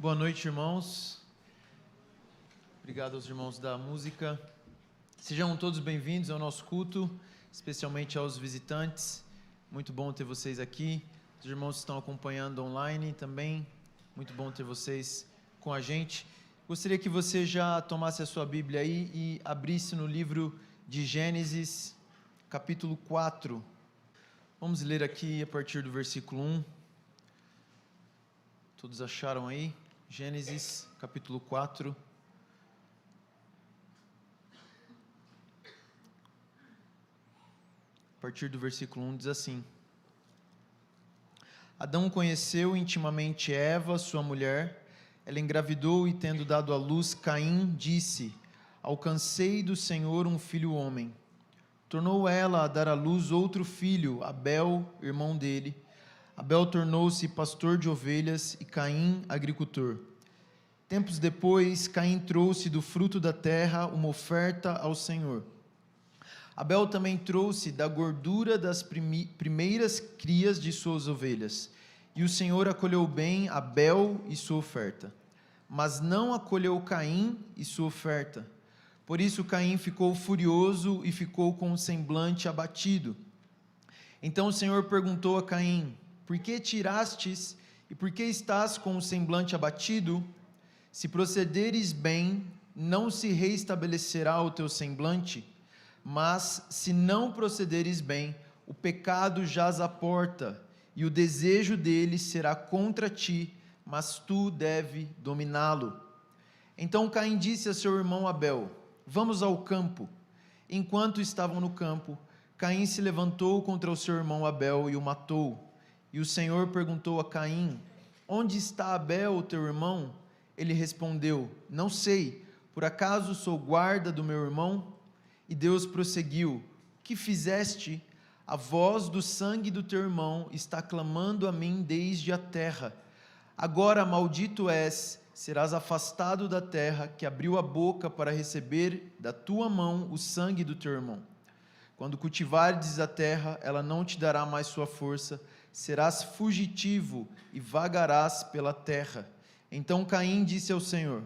Boa noite, irmãos. Obrigado aos irmãos da música. Sejam todos bem-vindos ao nosso culto, especialmente aos visitantes. Muito bom ter vocês aqui. Os irmãos que estão acompanhando online também, muito bom ter vocês com a gente. Gostaria que você já tomasse a sua Bíblia aí e abrisse no livro de Gênesis, capítulo 4. Vamos ler aqui a partir do versículo 1. Todos acharam aí? Gênesis, capítulo 4. A partir do versículo 1 diz assim: Adão conheceu intimamente Eva, sua mulher. Ela engravidou e, tendo dado à luz Caim, disse: Alcancei do Senhor um filho homem. Tornou ela a dar à luz outro filho, Abel, irmão dele. Abel tornou-se pastor de ovelhas e Caim agricultor. Tempos depois, Caim trouxe do fruto da terra uma oferta ao Senhor. Abel também trouxe da gordura das primeiras crias de suas ovelhas. E o Senhor acolheu bem Abel e sua oferta, mas não acolheu Caim e sua oferta. Por isso Caim ficou furioso e ficou com o semblante abatido. Então o Senhor perguntou a Caim: Por que tirastes e por que estás com o semblante abatido? Se procederes bem, não se reestabelecerá o teu semblante, mas se não procederes bem, o pecado jaz à porta, e o desejo dele será contra ti, mas tu deve dominá-lo. Então Caim disse a seu irmão Abel: Vamos ao campo. Enquanto estavam no campo, Caim se levantou contra o seu irmão Abel e o matou. E o Senhor perguntou a Caim: Onde está Abel, teu irmão? Ele respondeu: Não sei, por acaso sou guarda do meu irmão? E Deus prosseguiu: Que fizeste? A voz do sangue do teu irmão está clamando a mim desde a terra. Agora maldito és, serás afastado da terra, que abriu a boca para receber da tua mão o sangue do teu irmão. Quando cultivares a terra, ela não te dará mais sua força, serás fugitivo e vagarás pela terra. Então Caim disse ao Senhor: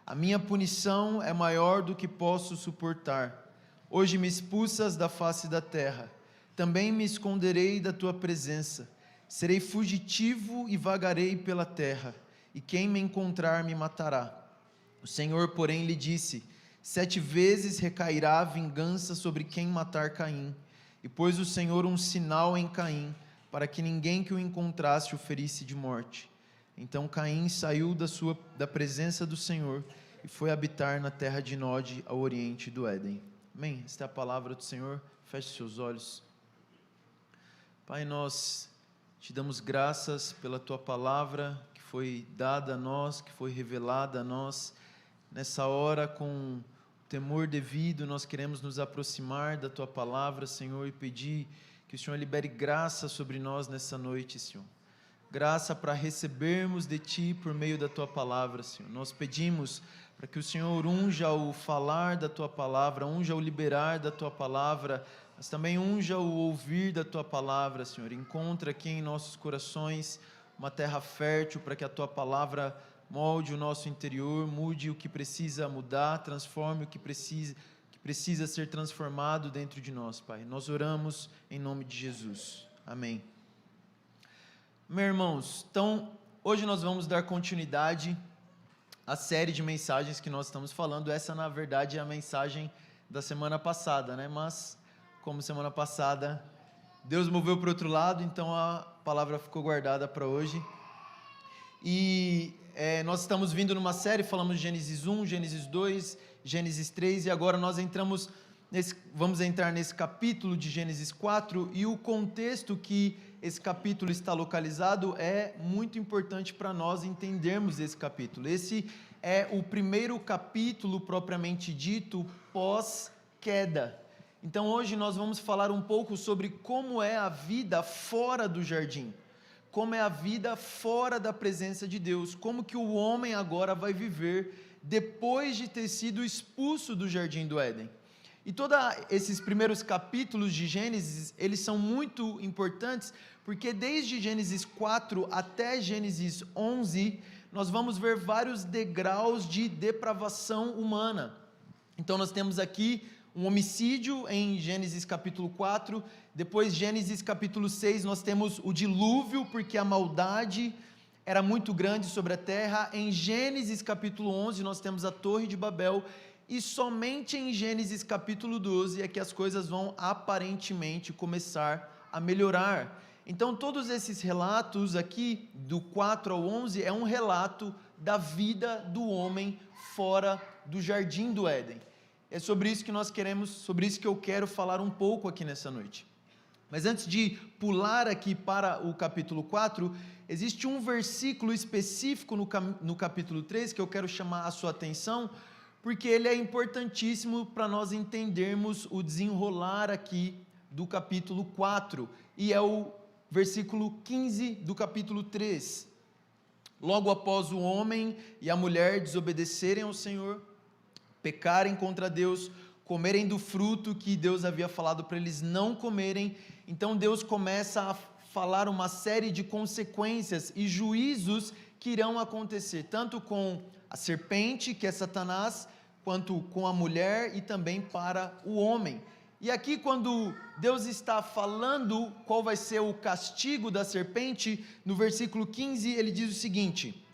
A minha punição é maior do que posso suportar. Hoje me expulsas da face da terra. Também me esconderei da tua presença. Serei fugitivo e vagarei pela terra, e quem me encontrar me matará. O Senhor, porém, lhe disse: 7 vezes recairá a vingança sobre quem matar Caim. E pôs o Senhor um sinal em Caim, para que ninguém que o encontrasse o ferisse de morte. Então Caim saiu da presença do Senhor e foi habitar na terra de Nod, ao oriente do Éden. Amém? Esta é a palavra do Senhor. Feche seus olhos. Pai, nós te damos graças pela tua palavra que foi dada a nós, que foi revelada a nós. Nessa hora, com temor devido, nós queremos nos aproximar da tua palavra, Senhor, e pedir que o Senhor libere graça sobre nós nessa noite, Senhor. Graça para recebermos de Ti por meio da Tua palavra, Senhor. Nós pedimos para que o Senhor unja o falar da Tua palavra, unja o liberar da Tua palavra, mas também unja o ouvir da Tua palavra, Senhor. Encontra aqui em nossos corações uma terra fértil para que a Tua palavra molde o nosso interior, mude o que precisa mudar, transforme o que precisa ser transformado dentro de nós, Pai. Nós oramos em nome de Jesus. Amém. Meus irmãos, então, hoje nós vamos dar continuidade à série de mensagens que nós estamos falando. Essa, na verdade, é a mensagem da semana passada, né? Mas, como semana passada Deus moveu para o outro lado, então a palavra ficou guardada para hoje. E nós estamos vindo numa série, falamos de Gênesis 1, Gênesis 2, Gênesis 3, e agora nós vamos entrar nesse capítulo de Gênesis 4, e o contexto que esse capítulo está localizado é muito importante para nós entendermos esse capítulo. Esse é o primeiro capítulo propriamente dito pós-queda. Então hoje nós vamos falar um pouco sobre como é a vida fora do jardim, como é a vida fora da presença de Deus, como que o homem agora vai viver depois de ter sido expulso do jardim do Éden. E todos esses primeiros capítulos de Gênesis, eles são muito importantes, porque desde Gênesis 4 até Gênesis 11, nós vamos ver vários degraus de depravação humana. Então nós temos aqui um homicídio em Gênesis capítulo 4, depois Gênesis capítulo 6 nós temos o dilúvio, porque a maldade era muito grande sobre a terra. Em Gênesis capítulo 11 nós temos a Torre de Babel, e somente em Gênesis capítulo 12 é que as coisas vão aparentemente começar a melhorar. Então todos esses relatos aqui, do 4 ao 11, é um relato da vida do homem fora do jardim do Éden. É sobre isso que nós queremos, sobre isso que eu quero falar um pouco aqui nessa noite. Mas antes de pular aqui para o capítulo 4, existe um versículo específico no capítulo 3 que eu quero chamar a sua atenção, porque ele é importantíssimo para nós entendermos o desenrolar aqui do capítulo 4, e é o versículo 15 do capítulo 3. Logo após o homem e a mulher desobedecerem ao Senhor, pecarem contra Deus, comerem do fruto que Deus havia falado para eles não comerem, então Deus começa a falar uma série de consequências e juízos que irão acontecer, tanto com a serpente, que é Satanás, quanto com a mulher e também para o homem. E aqui, quando Deus está falando qual vai ser o castigo da serpente, no versículo 15 ele diz o seguinte: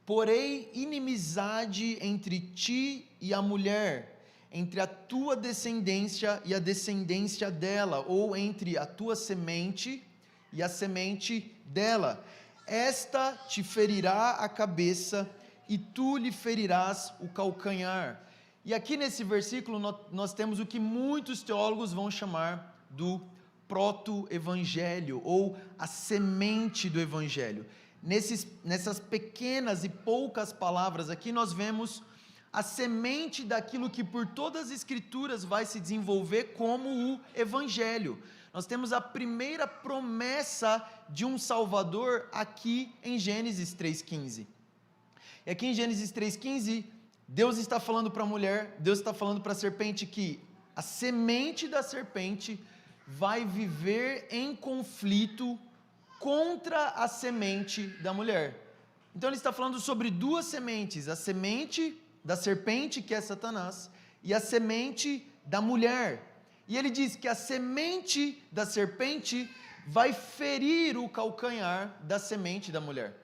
porém inimizade entre ti e a mulher, entre a tua descendência e a descendência dela, ou entre a tua semente e a semente dela. Esta te ferirá a cabeça e tu lhe ferirás o calcanhar. E aqui nesse versículo nós temos o que muitos teólogos vão chamar do proto-evangelho, ou a semente do evangelho. Nessas pequenas e poucas palavras aqui nós vemos a semente daquilo que por todas as escrituras vai se desenvolver como o evangelho. Nós temos a primeira promessa de um Salvador aqui em Gênesis 3,15. E aqui em Gênesis 3,15, Deus está falando para a mulher, Deus está falando para a serpente que a semente da serpente vai viver em conflito contra a semente da mulher. Então ele está falando sobre duas sementes, a semente da serpente, que é Satanás, e a semente da mulher. E ele diz que a semente da serpente vai ferir o calcanhar da semente da mulher.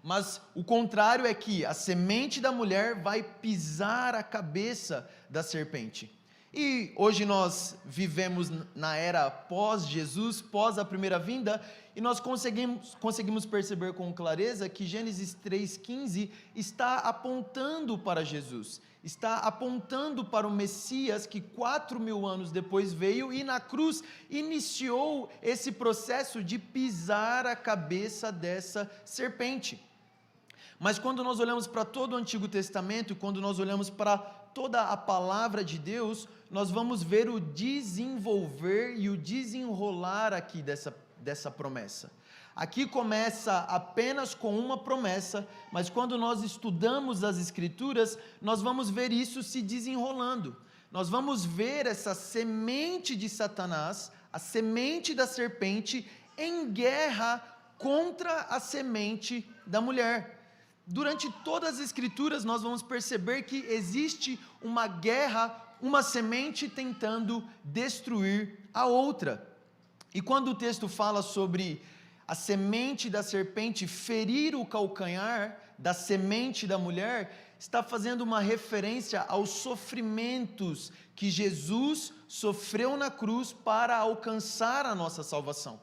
Mas o contrário é que a semente da mulher vai pisar a cabeça da serpente. E hoje nós vivemos na era pós-Jesus, pós a primeira vinda, e nós conseguimos perceber com clareza que Gênesis 3,15 está apontando para Jesus, está apontando para o Messias que 4.000 anos depois veio e na cruz iniciou esse processo de pisar a cabeça dessa serpente. Mas quando nós olhamos para todo o Antigo Testamento, quando nós olhamos para toda a palavra de Deus, nós vamos ver o desenvolver e o desenrolar aqui dessa promessa. Aqui começa apenas com uma promessa, mas quando nós estudamos as Escrituras, nós vamos ver isso se desenrolando. Nós vamos ver essa semente de Satanás, a semente da serpente, em guerra contra a semente da mulher. Durante todas as Escrituras nós vamos perceber que existe uma guerra, uma semente tentando destruir a outra. E quando o texto fala sobre a semente da serpente ferir o calcanhar da semente da mulher, está fazendo uma referência aos sofrimentos que Jesus sofreu na cruz para alcançar a nossa salvação.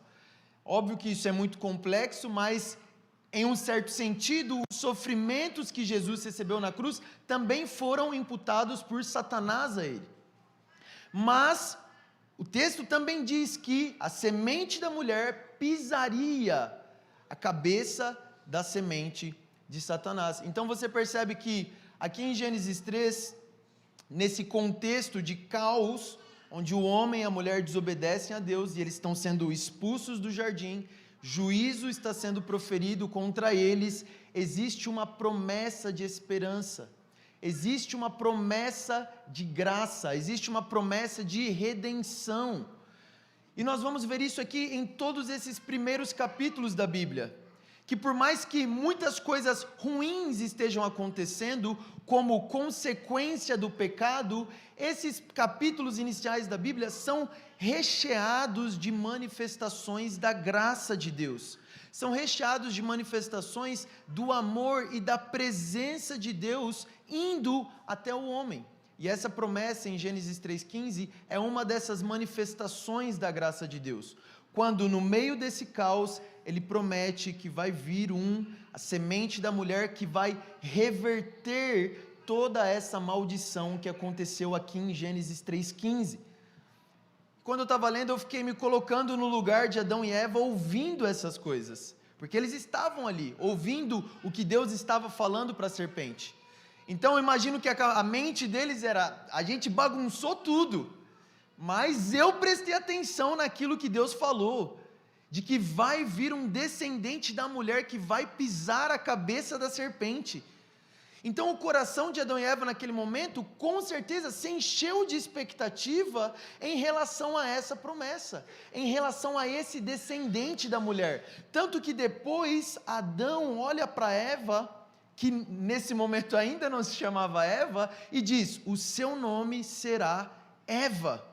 Óbvio que isso é muito complexo, mas em um certo sentido, os sofrimentos que Jesus recebeu na cruz também foram imputados por Satanás a ele. Mas o texto também diz que a semente da mulher pisaria a cabeça da semente de Satanás. Então você percebe que aqui em Gênesis 3, nesse contexto de caos, onde o homem e a mulher desobedecem a Deus e eles estão sendo expulsos do jardim, juízo está sendo proferido contra eles, existe uma promessa de esperança, existe uma promessa de graça, existe uma promessa de redenção. E nós vamos ver isso aqui em todos esses primeiros capítulos da Bíblia. que por mais que muitas coisas ruins estejam acontecendo como consequência do pecado, esses capítulos iniciais da Bíblia são recheados de manifestações da graça de Deus. São recheados de manifestações do amor e da presença de Deus indo até o homem. E essa promessa em Gênesis 3,15 é uma dessas manifestações da graça de Deus. Quando no meio desse caos, ele promete que vai vir a semente da mulher que vai reverter toda essa maldição que aconteceu aqui em Gênesis 3,15. Quando eu estava lendo, eu fiquei me colocando no lugar de Adão e Eva, ouvindo essas coisas, porque eles estavam ali, ouvindo o que Deus estava falando para a serpente. Então eu imagino que a mente deles era: a gente bagunçou tudo, mas eu prestei atenção naquilo que Deus falou, de que vai vir um descendente da mulher que vai pisar a cabeça da serpente. Então o coração de Adão e Eva naquele momento, com certeza, se encheu de expectativa em relação a essa promessa, em relação a esse descendente da mulher. Tanto que depois Adão olha para Eva, que nesse momento ainda não se chamava Eva, e diz: o seu nome será Eva.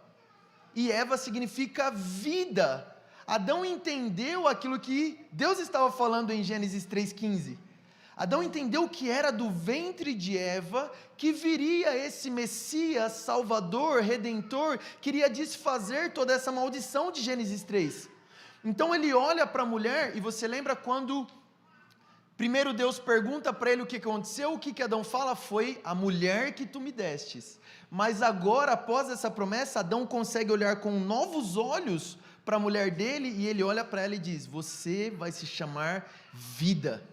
E Eva significa vida. Adão entendeu aquilo que Deus estava falando em Gênesis 3,15. Adão entendeu que era do ventre de Eva que viria esse Messias, Salvador, Redentor, que iria desfazer toda essa maldição de Gênesis 3. Então ele olha para a mulher, e você lembra quando primeiro Deus pergunta para ele o que aconteceu, o que Adão fala? Foi a mulher que tu me destes. Mas agora, após essa promessa, Adão consegue olhar com novos olhos para a mulher dele, e ele olha para ela e diz: você vai se chamar vida.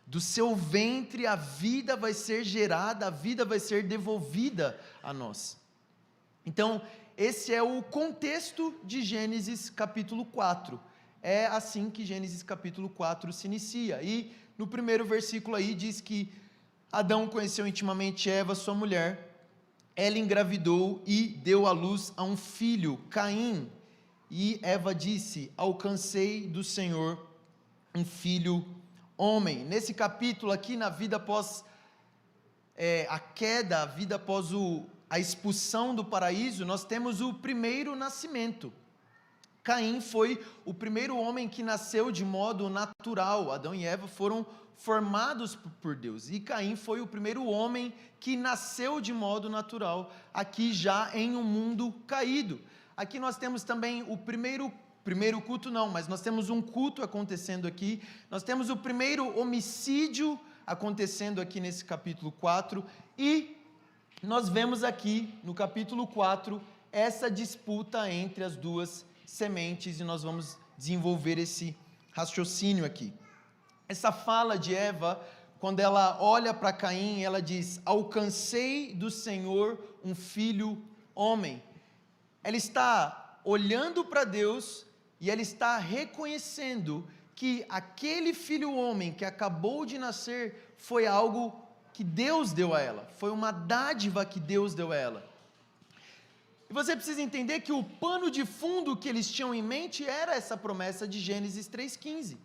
Do seu ventre a vida vai ser gerada, a vida vai ser devolvida a nós. Então, esse é o contexto de Gênesis capítulo 4. É assim que Gênesis capítulo 4 se inicia. E no primeiro versículo aí diz que Adão conheceu intimamente Eva, sua mulher. Ela engravidou e deu à luz a um filho, Caim. E Eva disse: alcancei do Senhor um filho homem. Nesse capítulo aqui, na vida após a queda, a vida após a expulsão do paraíso, nós temos o primeiro nascimento. Caim foi o primeiro homem que nasceu de modo natural. Adão e Eva foram formados por Deus, e Caim foi o primeiro homem que nasceu de modo natural, aqui já em um mundo caído. Aqui nós temos também o primeiro culto não, mas nós temos um culto acontecendo aqui, nós temos o primeiro homicídio acontecendo aqui nesse capítulo 4, e nós vemos aqui no capítulo 4 essa disputa entre as duas sementes, e nós vamos desenvolver esse raciocínio aqui. Essa fala de Eva, quando ela olha para Caim, ela diz: alcancei do Senhor um filho homem. Ela está olhando para Deus e ela está reconhecendo que aquele filho homem que acabou de nascer foi algo que Deus deu a ela, foi uma dádiva que Deus deu a ela. E você precisa entender que o pano de fundo que eles tinham em mente era essa promessa de Gênesis 3,15.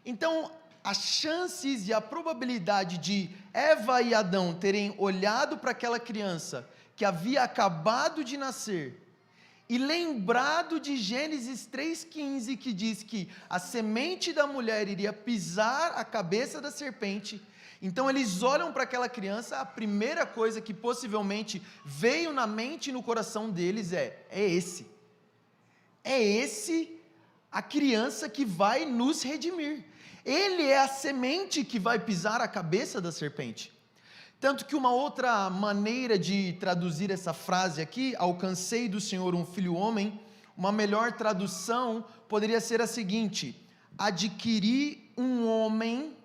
Então, as chances e a probabilidade de Eva e Adão terem olhado para aquela criança que havia acabado de nascer e lembrado de Gênesis 3,15, que diz que a semente da mulher iria pisar a cabeça da serpente. Então eles olham para aquela criança, a primeira coisa que possivelmente veio na mente e no coração deles é esse a criança que vai nos redimir. Ele é a semente que vai pisar a cabeça da serpente. Tanto que uma outra maneira de traduzir essa frase aqui, alcancei do Senhor um filho homem, uma melhor tradução poderia ser a seguinte: adquiri um homem,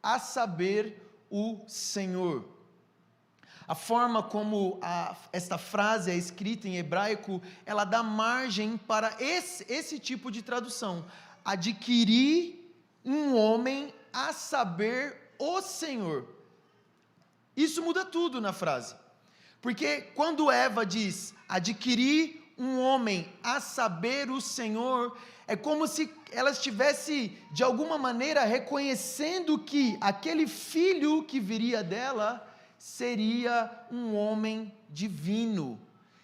a saber, o Senhor. A forma como esta frase é escrita em hebraico, ela dá margem para esse tipo de tradução. Adquiri um homem, a saber, o Senhor. Isso muda tudo na frase, porque quando Eva diz, adquiri um homem, a saber, o Senhor, é como se ela estivesse, de alguma maneira, reconhecendo que aquele filho que viria dela seria um homem divino,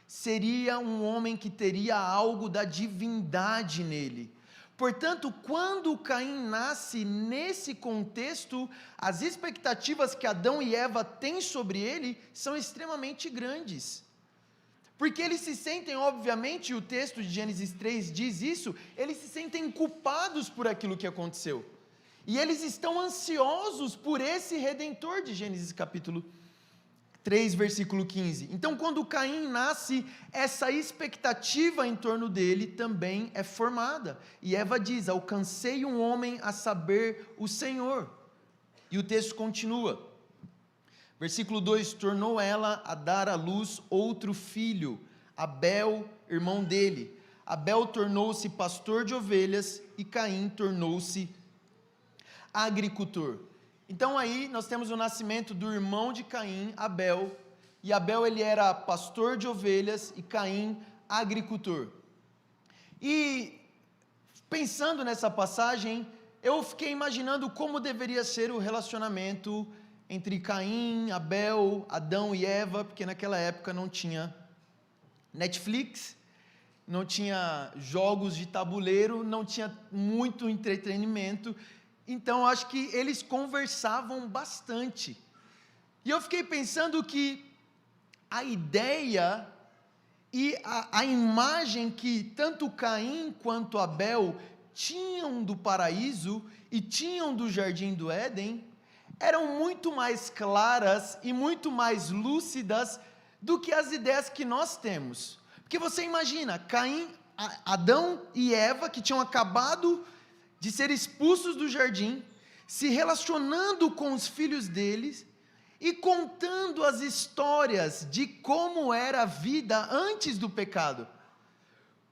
seria um homem que teria algo da divindade nele. Portanto, quando Caim nasce nesse contexto, as expectativas que Adão e Eva têm sobre ele são extremamente grandes. Porque eles se sentem, obviamente, e o texto de Gênesis 3 diz isso, eles se sentem culpados por aquilo que aconteceu. E eles estão ansiosos por esse Redentor de Gênesis capítulo 3, versículo 15. Então, quando Caim nasce, essa expectativa em torno dele também é formada. E Eva diz: alcancei um homem, a saber, o Senhor. E o texto continua. Versículo 2: tornou ela a dar à luz outro filho, Abel, irmão dele. Abel tornou-se pastor de ovelhas e Caim tornou-se agricultor. Então aí nós temos o nascimento do irmão de Caim, Abel, e Abel ele era pastor de ovelhas e Caim agricultor. E pensando nessa passagem, eu fiquei imaginando como deveria ser o relacionamento entre Caim, Abel, Adão e Eva, porque naquela época não tinha Netflix, não tinha jogos de tabuleiro, não tinha muito entretenimento. Então, acho que eles conversavam bastante. E eu fiquei pensando que a ideia e a imagem que tanto Caim quanto Abel tinham do paraíso e tinham do jardim do Éden, eram muito mais claras e muito mais lúcidas do que as ideias que nós temos. Porque você imagina, Caim, Adão e Eva, que tinham acabado de ser expulsos do jardim, se relacionando com os filhos deles e contando as histórias de como era a vida antes do pecado.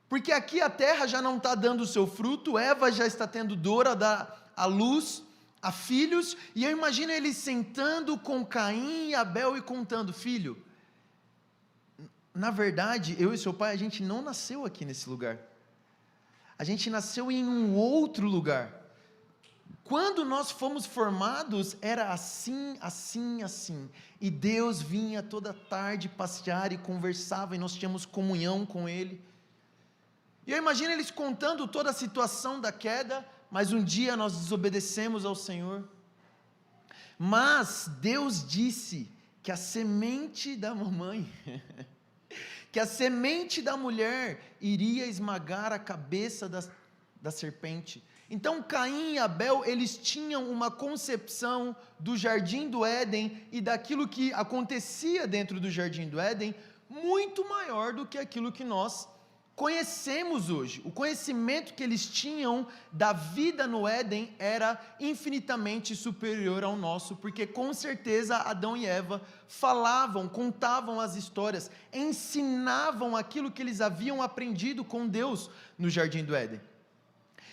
Porque aqui a terra já não está dando o seu fruto, Eva já está tendo dor a dar à luz a filhos, e eu imagino eles sentando com Caim e Abel e contando: filho, na verdade, eu e seu pai, a gente não nasceu aqui nesse lugar. A gente nasceu em um outro lugar. Quando nós fomos formados, era assim, assim, assim. E Deus vinha toda tarde passear e conversava, e nós tínhamos comunhão com Ele. E eu imagino eles contando toda a situação da queda, mas um dia nós desobedecemos ao Senhor. Mas Deus disse que a semente da mamãe... que a semente da mulher iria esmagar a cabeça da serpente. Então Caim e Abel, eles tinham uma concepção do jardim do Éden e daquilo que acontecia dentro do jardim do Éden, muito maior do que aquilo que nós conhecemos hoje. O conhecimento que eles tinham da vida no Éden era infinitamente superior ao nosso, porque com certeza Adão e Eva falavam, contavam as histórias, ensinavam aquilo que eles haviam aprendido com Deus no jardim do Éden.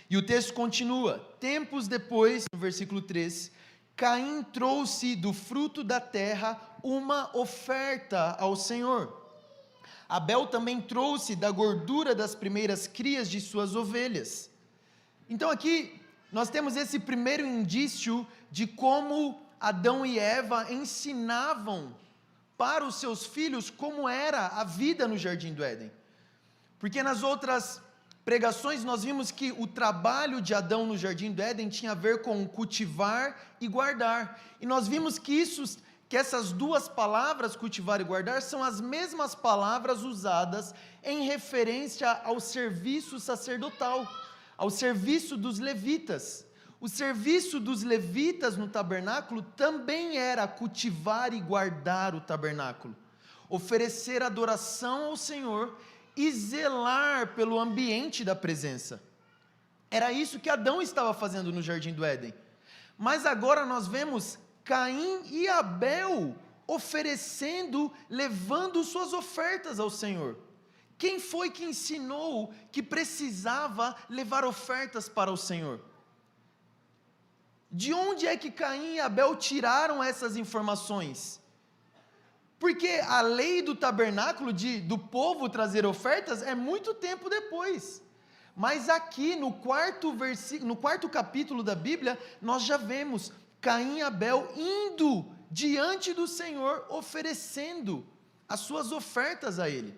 E o texto continua: tempos depois, no versículo 3, Caim trouxe do fruto da terra uma oferta ao Senhor. Abel também trouxe da gordura das primeiras crias de suas ovelhas. Então aqui nós temos esse primeiro indício de como Adão e Eva ensinavam para os seus filhos como era a vida no jardim do Éden. Porque nas outras pregações nós vimos que o trabalho de Adão no jardim do Éden tinha a ver com cultivar e guardar. E nós vimos que essas duas palavras, cultivar e guardar, são as mesmas palavras usadas em referência ao serviço sacerdotal, ao serviço dos levitas. O serviço dos levitas no tabernáculo também era cultivar e guardar o tabernáculo, oferecer adoração ao Senhor e zelar pelo ambiente da presença. Era isso que Adão estava fazendo no jardim do Éden. Mas agora nós vemos Caim e Abel oferecendo, levando suas ofertas ao Senhor. Quem foi que ensinou que precisava levar ofertas para o Senhor? De onde é que Caim e Abel tiraram essas informações? Porque a lei do tabernáculo, do povo trazer ofertas, é muito tempo depois. Mas aqui no quarto capítulo da Bíblia, nós já vemos Caim e Abel indo diante do Senhor, oferecendo as suas ofertas a Ele.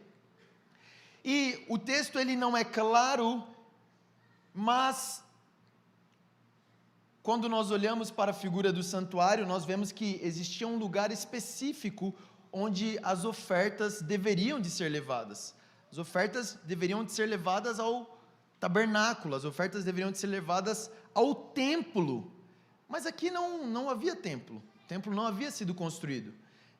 E o texto ele não é claro, mas quando nós olhamos para a figura do santuário, nós vemos que existia um lugar específico onde as ofertas deveriam de ser levadas. As ofertas deveriam de ser levadas ao tabernáculo, as ofertas deveriam de ser levadas ao templo. Mas aqui não havia templo, o templo não havia sido construído,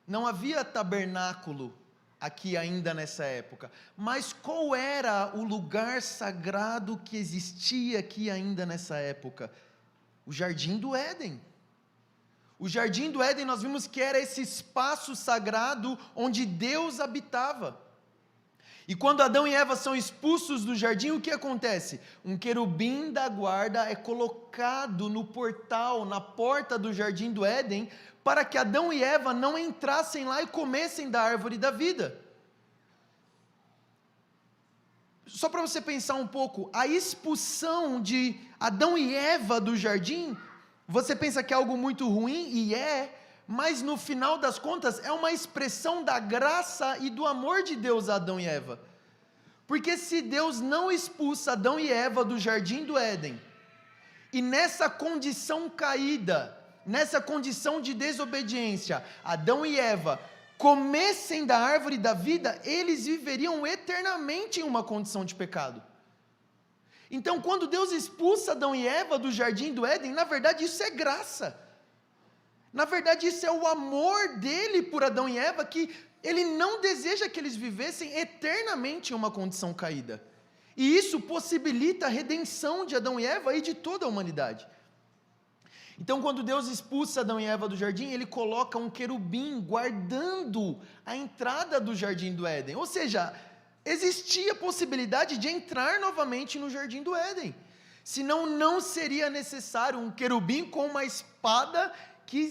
não havia tabernáculo aqui ainda nessa época. Mas qual era o lugar sagrado que existia aqui ainda nessa época? O Jardim do Éden. O Jardim do Éden nós vimos que era esse espaço sagrado onde Deus habitava. E quando Adão e Eva são expulsos do jardim, o que acontece? Um querubim da guarda é colocado no portal, na porta do Jardim do Éden, para que Adão e Eva não entrassem lá e comessem da árvore da vida. Só para você pensar um pouco, a expulsão de Adão e Eva do jardim, você pensa que é algo muito ruim, e mas no final das contas é uma expressão da graça e do amor de Deus a Adão e Eva. Porque se Deus não expulsa Adão e Eva do jardim do Éden, e nessa condição caída, nessa condição de desobediência, Adão e Eva comessem da árvore da vida, eles viveriam eternamente em uma condição de pecado. Então, quando Deus expulsa Adão e Eva do jardim do Éden, na verdade isso é graça. Na verdade isso é o amor dele por Adão e Eva, que ele não deseja que eles vivessem eternamente em uma condição caída. E isso possibilita a redenção de Adão e Eva e de toda a humanidade. Então, quando Deus expulsa Adão e Eva do jardim, ele coloca um querubim guardando a entrada do jardim do Éden. Ou seja, existia a possibilidade de entrar novamente no jardim do Éden. Senão não seria necessário um querubim com uma espada que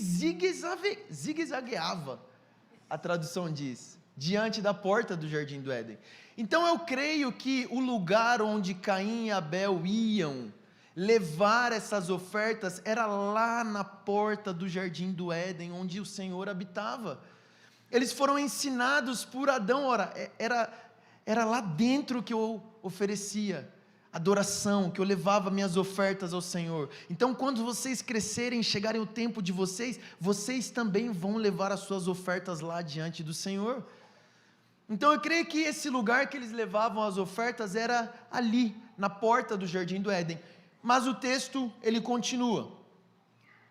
zigue-zagueava, a tradução diz, diante da porta do jardim do Éden. Então eu creio que o lugar onde Caim e Abel iam levar essas ofertas era lá na porta do jardim do Éden, onde o Senhor habitava. Eles foram ensinados por Adão, era lá dentro que eu oferecia adoração, que eu levava minhas ofertas ao Senhor. Então, quando vocês crescerem, chegarem o tempo de vocês também vão levar as suas ofertas lá diante do Senhor. Então, eu creio que esse lugar que eles levavam as ofertas era ali, na porta do jardim do Éden. Mas o texto, ele continua,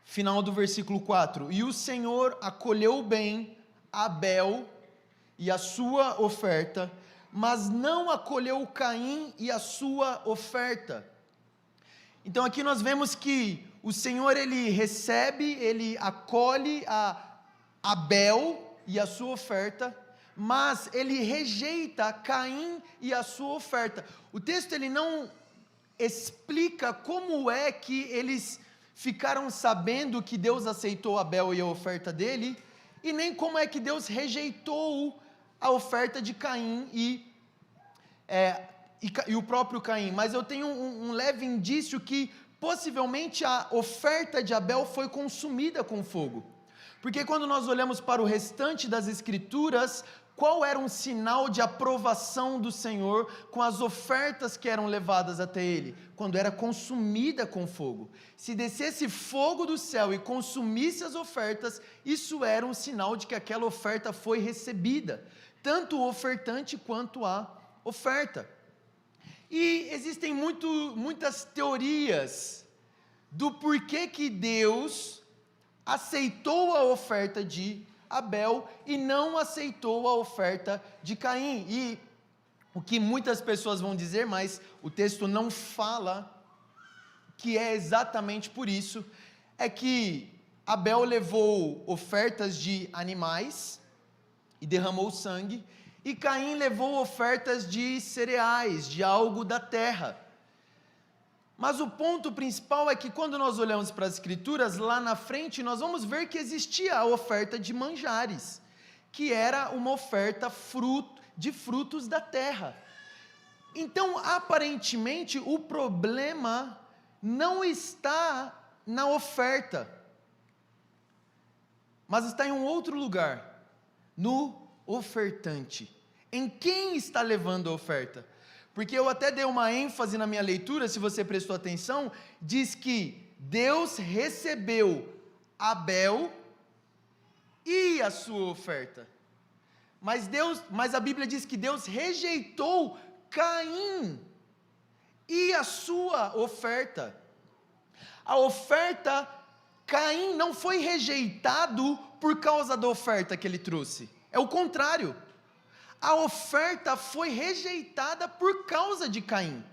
final do versículo 4, e o Senhor acolheu bem Abel e a sua oferta, mas não acolheu Caim e a sua oferta. Então aqui nós vemos que o Senhor ele recebe, ele acolhe a Abel e a sua oferta, mas ele rejeita Caim e a sua oferta. O texto ele não explica como é que eles ficaram sabendo que Deus aceitou Abel e a oferta dele, e nem como é que Deus rejeitou a oferta de Caim e o próprio Caim. Mas eu tenho um leve indício que possivelmente a oferta de Abel foi consumida com fogo, porque quando nós olhamos para o restante das escrituras, qual era um sinal de aprovação do Senhor com as ofertas que eram levadas até Ele? Quando era consumida com fogo. Se descesse fogo do céu e consumisse as ofertas, isso era um sinal de que aquela oferta foi recebida, tanto o ofertante quanto a oferta. E existem muitas teorias do porquê que Deus aceitou a oferta de Abel e não aceitou a oferta de Caim. E o que muitas pessoas vão dizer, mas o texto não fala que é exatamente por isso, é que Abel levou ofertas de animais e derramou sangue, e Caim levou ofertas de cereais, de algo da terra. Mas o ponto principal é que quando nós olhamos para as escrituras, lá na frente nós vamos ver que existia a oferta de manjares, que era uma oferta de frutos da terra. Então, aparentemente, o problema não está na oferta, mas está em um outro lugar, no ofertante. Em quem está levando a oferta? Porque eu até dei uma ênfase na minha leitura, se você prestou atenção, diz que Deus recebeu Abel e a sua oferta. Mas a Bíblia diz que Deus rejeitou Caim e a sua oferta. A oferta, Caim não foi rejeitado por causa da oferta que ele trouxe. É o contrário. A oferta foi rejeitada por causa de Caim.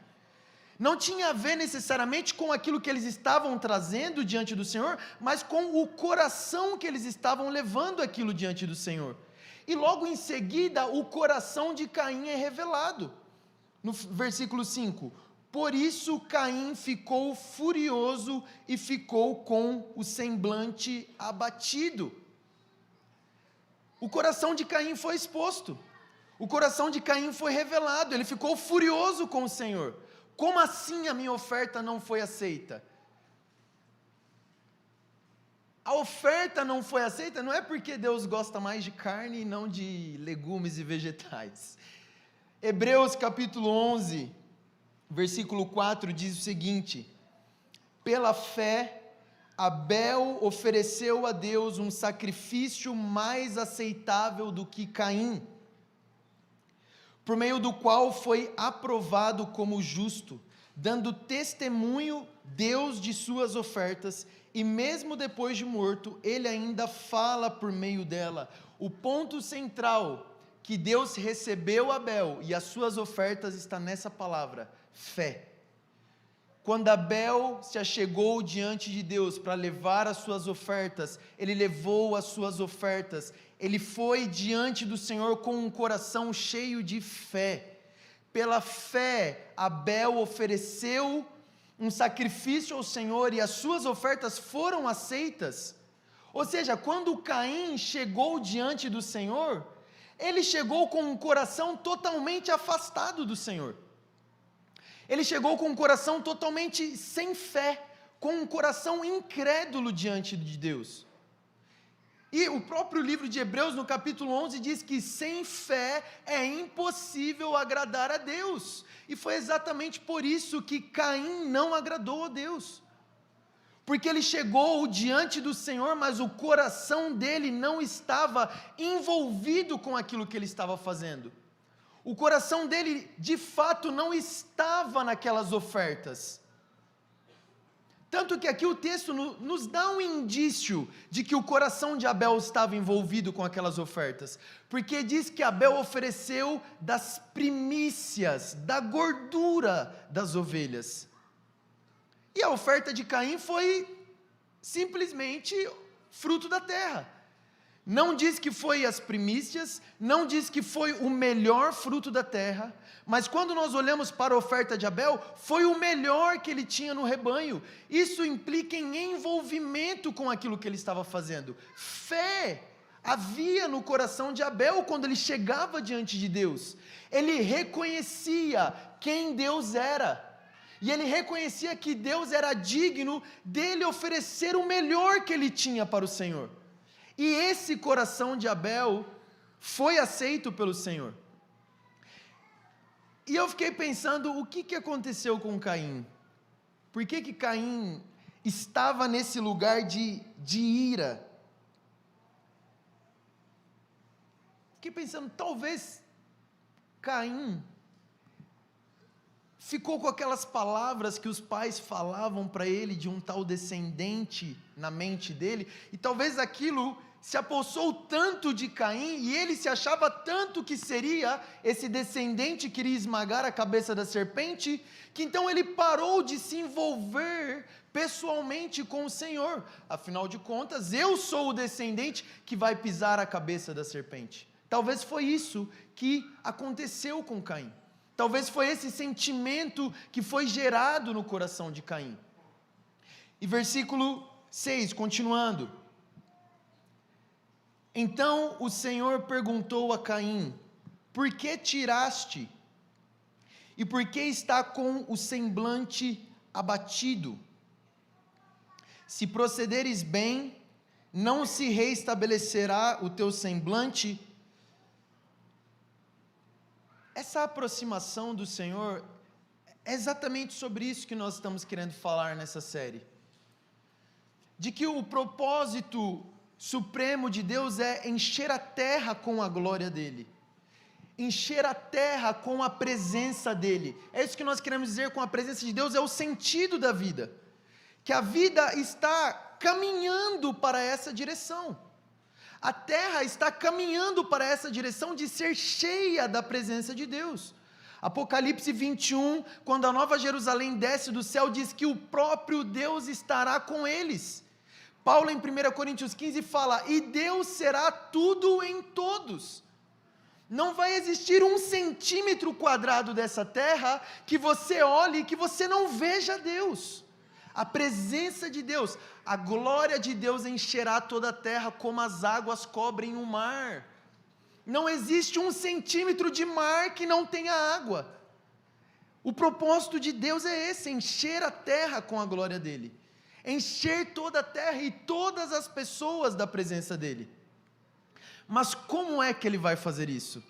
Não tinha a ver necessariamente com aquilo que eles estavam trazendo diante do Senhor, mas com o coração que eles estavam levando aquilo diante do Senhor. E logo em seguida, o coração de Caim é revelado. No versículo 5, por isso Caim ficou furioso e ficou com o semblante abatido. O coração de Caim foi exposto, o coração de Caim foi revelado, ele ficou furioso com o Senhor. Como assim a minha oferta não foi aceita? A oferta não foi aceita não é porque Deus gosta mais de carne e não de legumes e vegetais. Hebreus capítulo 11, versículo 4 diz o seguinte: pela fé, Abel ofereceu a Deus um sacrifício mais aceitável do que Caim, por meio do qual foi aprovado como justo, dando testemunho Deus de suas ofertas, e mesmo depois de morto, ele ainda fala por meio dela. O ponto central que Deus recebeu Abel e as suas ofertas está nessa palavra, fé. Quando Abel se achegou diante de Deus para levar as suas ofertas, ele levou as suas ofertas, ele foi diante do Senhor com um coração cheio de fé. Pela fé, Abel ofereceu um sacrifício ao Senhor e as suas ofertas foram aceitas. Ou seja, quando Caim chegou diante do Senhor, ele chegou com um coração totalmente afastado do Senhor. Ele chegou com um coração totalmente sem fé, com um coração incrédulo diante de Deus. E o próprio livro de Hebreus, no capítulo 11, diz que sem fé é impossível agradar a Deus. E foi exatamente por isso que Caim não agradou a Deus. Porque ele chegou diante do Senhor, mas o coração dele não estava envolvido com aquilo que ele estava fazendo. O coração dele, de fato, não estava naquelas ofertas. Tanto que aqui o texto nos dá um indício de que o coração de Abel estava envolvido com aquelas ofertas. Porque diz que Abel ofereceu das primícias, da gordura das ovelhas. E a oferta de Caim foi simplesmente fruto da terra. Não diz que foi as primícias, não diz que foi o melhor fruto da terra, mas quando nós olhamos para a oferta de Abel, foi o melhor que ele tinha no rebanho. Isso implica em envolvimento com aquilo que ele estava fazendo. Fé havia no coração de Abel quando ele chegava diante de Deus. Ele reconhecia quem Deus era. E ele reconhecia que Deus era digno dele oferecer o melhor que ele tinha para o Senhor. E esse coração de Abel foi aceito pelo Senhor. E eu fiquei pensando, o que aconteceu com Caim? Por que Caim estava nesse lugar de ira? Fiquei pensando, talvez Caim ficou com aquelas palavras que os pais falavam para ele de um tal descendente na mente dele, e talvez aquilo se apossou tanto de Caim, e ele se achava tanto que seria esse descendente que iria esmagar a cabeça da serpente, que então ele parou de se envolver pessoalmente com o Senhor. Afinal de contas, eu sou o descendente que vai pisar a cabeça da serpente. Talvez foi isso que aconteceu com Caim. Talvez foi esse sentimento que foi gerado no coração de Caim. E versículo 6, continuando. Então o Senhor perguntou a Caim: por que tiraste? E por que está com o semblante abatido? Se procederes bem, não se reestabelecerá o teu semblante? Essa aproximação do Senhor é exatamente sobre isso que nós estamos querendo falar nessa série. De que o propósito supremo de Deus é encher a terra com a glória dele. Encher a terra com a presença dele. É isso que nós queremos dizer com a presença de Deus, é o sentido da vida. Que a vida está caminhando para essa direção. A terra está caminhando para essa direção de ser cheia da presença de Deus. Apocalipse 21, quando a Nova Jerusalém desce do céu, diz que o próprio Deus estará com eles. Paulo em 1 Coríntios 15 fala: e Deus será tudo em todos. Não vai existir 1 centímetro quadrado dessa terra que você olhe e que você não veja Deus. A presença de Deus, a glória de Deus encherá toda a terra como as águas cobrem o mar. Não existe 1 centímetro de mar que não tenha água. O propósito de Deus é esse: encher a terra com a glória dele. Encher toda a terra e todas as pessoas da presença dele. Mas como é que ele vai fazer isso?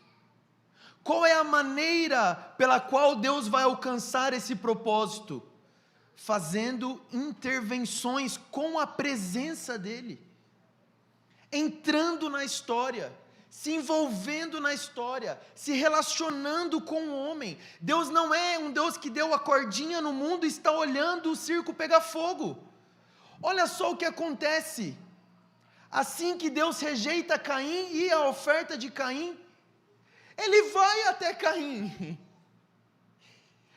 Qual é a maneira pela qual Deus vai alcançar esse propósito? Fazendo intervenções com a presença dele, entrando na história, se envolvendo na história, se relacionando com o homem. Deus não é um Deus que deu a cordinha no mundo e está olhando o circo pegar fogo. Olha só o que acontece, assim que Deus rejeita Caim e a oferta de Caim, ele vai até Caim,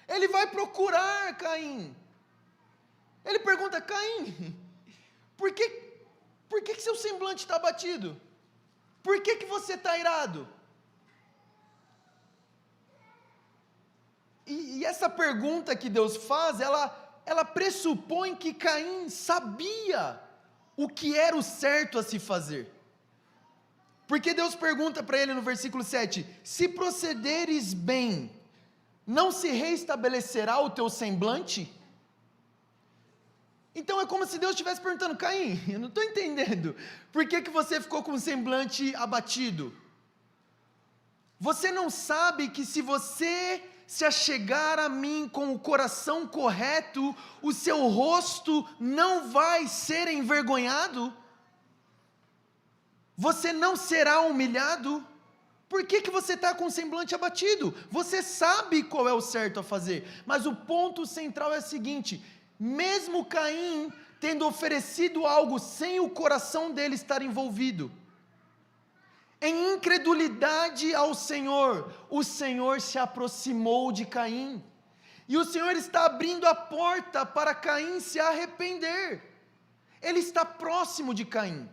ele vai procurar Caim, ele pergunta: Caim, por que seu semblante está abatido? Por que você está irado? E essa pergunta que Deus faz, ela pressupõe que Caim sabia o que era o certo a se fazer. Porque Deus pergunta para ele no versículo 7, se procederes bem, não se reestabelecerá o teu semblante? Então é como se Deus estivesse perguntando: Caim, eu não estou entendendo, por que você ficou com o semblante abatido? Você não sabe que se você se achegar a mim com o coração correto, o seu rosto não vai ser envergonhado? Você não será humilhado? Por que você está com o semblante abatido? Você sabe qual é o certo a fazer, mas o ponto central é o seguinte: mesmo Caim tendo oferecido algo sem o coração dele estar envolvido, em incredulidade ao Senhor, o Senhor se aproximou de Caim, e o Senhor está abrindo a porta para Caim se arrepender. Ele está próximo de Caim,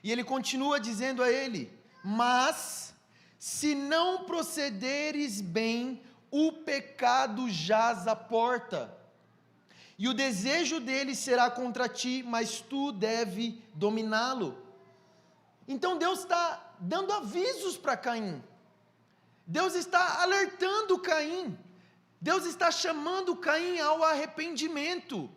e ele continua dizendo a ele: mas se não procederes bem, o pecado jaz à porta, e o desejo dele será contra ti, mas tu deve dominá-lo. Então Deus está dando avisos para Caim, Deus está alertando Caim, Deus está chamando Caim ao arrependimento,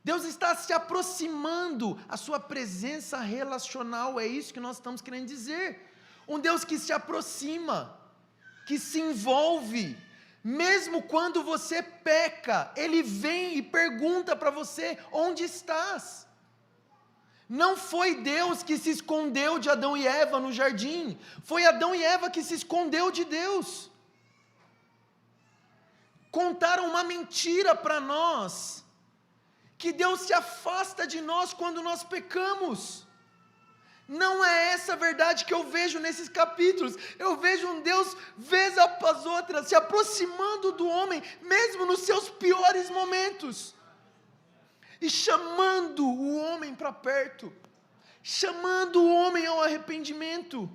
Deus está se aproximando, a sua presença relacional, é isso que nós estamos querendo dizer, um Deus que se aproxima, que se envolve, mesmo quando você peca, Ele vem e pergunta para você: onde estás? Não foi Deus que se escondeu de Adão e Eva no jardim, foi Adão e Eva que se escondeu de Deus. Contaram uma mentira para nós, que Deus se afasta de nós quando nós pecamos. Não é essa a verdade que eu vejo nesses capítulos. Eu vejo um Deus, vez após outra, se aproximando do homem, mesmo nos seus piores momentos, e chamando o homem para perto, chamando o homem ao arrependimento.